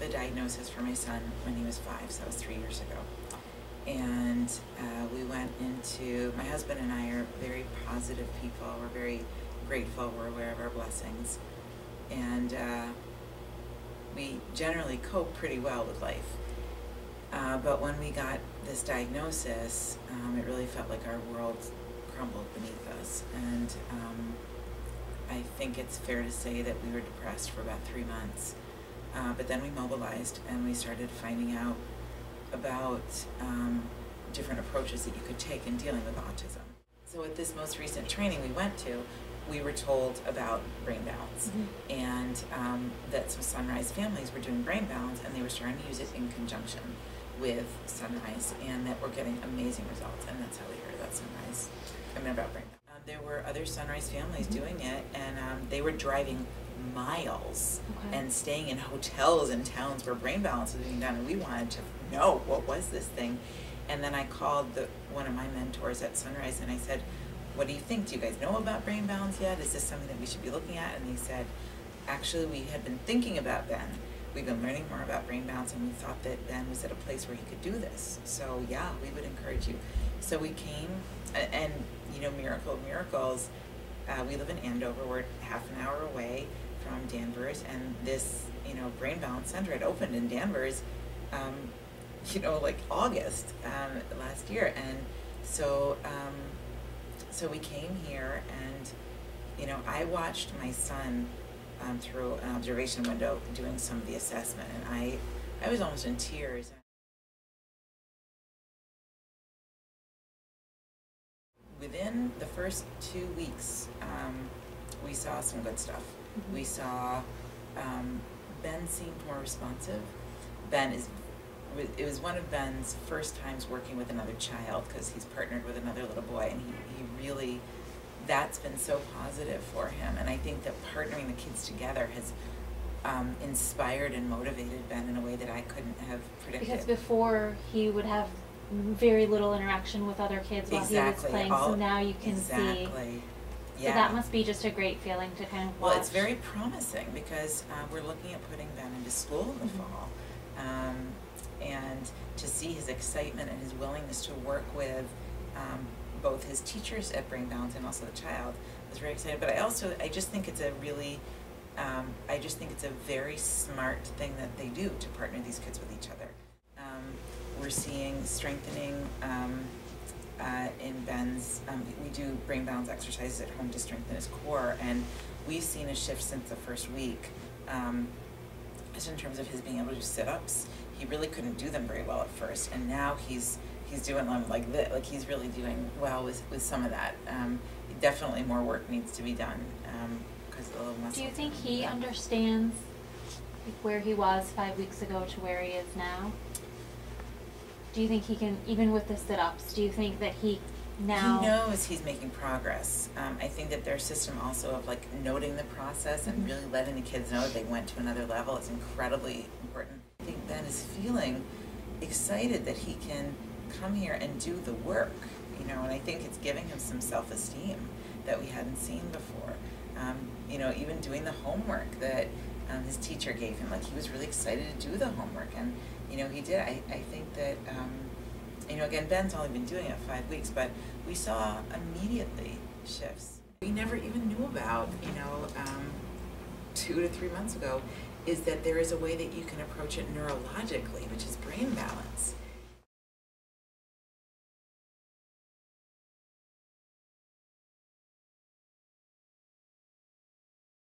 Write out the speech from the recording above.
the diagnosis for my son when he was 5, so that was 3 years ago. And we went into, my husband and I are very positive people. We're very grateful. We're aware of our blessings. And we generally cope pretty well with life. But when we got this diagnosis, it really felt like our world crumbled beneath us. And I think it's fair to say that we were depressed for about 3 months. But then we mobilized and we started finding out about different approaches that you could take in dealing with autism. So at this most recent training we went to, we were told about brain balance, and that some Sunrise families were doing brain balance, and they were starting to use it in conjunction with Sunrise, and that we're getting amazing results, and that's how we heard about Sunrise, about brain balance. There were other Sunrise families doing it, and they were driving miles and staying in hotels in towns where brain balance was being done, and we wanted to know what was this thing. And then I called one of my mentors at Sunrise and I said, what do you think? Do you guys know about brain balance yet? Is this something that we should be looking at? And they said, actually, we had been thinking about Ben. We've been learning more about brain balance, and we thought that Ben was at a place where he could do this. So yeah, we would encourage you. So we came, and you know, miracle of miracles, we live in Andover. We're half an hour away from Danvers, and this, you know, Brain Balance Center had opened in Danvers, you know, like August last year. And so so we came here, and you know, I watched my son through an observation window doing some of the assessment, and I was almost in tears. Within the first 2 weeks, we saw some good stuff. We saw Ben seemed more responsive. It was one of Ben's first times working with another child, because he's partnered with another little boy, and he really, that's been so positive for him. And I think that partnering the kids together has inspired and motivated Ben in a way that I couldn't have predicted. Because before he would have very little interaction with other kids while he was playing, so now you can see. Yeah. So that must be just a great feeling to kind of watch. Well, it's very promising, because we're looking at putting Ben into school in the fall. And to see his excitement and his willingness to work with both his teachers at Brain Balance and also the child, I was very excited. But I just think it's a really, I just think it's a very smart thing that they do to partner these kids with each other. We're seeing strengthening in Ben's, we do brain balance exercises at home to strengthen his core, and we've seen a shift since the first week, just in terms of his being able to do sit-ups. He really couldn't do them very well at first, and now he's doing them like this, like he's really doing well with some of that. Definitely more work needs to be done, because the little muscles. Do you think he understands where he was 5 weeks ago to where he is now? Do you think he can, even with the sit-ups, do you think that he now... He knows he's making progress. I think that their system also of like noting the process and really letting the kids know that they went to another level is incredibly important. I think Ben is feeling excited that he can come here and do the work, you know, and I think it's giving him some self-esteem that we hadn't seen before. You know, even doing the homework that his teacher gave him, like he was really excited to do the homework, and you know, he did. I think that, you know, again, Ben's only been doing it 5 weeks, but we saw immediately shifts. We never even knew about, you know, 2 to 3 months ago, is that there is a way that you can approach it neurologically, which is brain balance.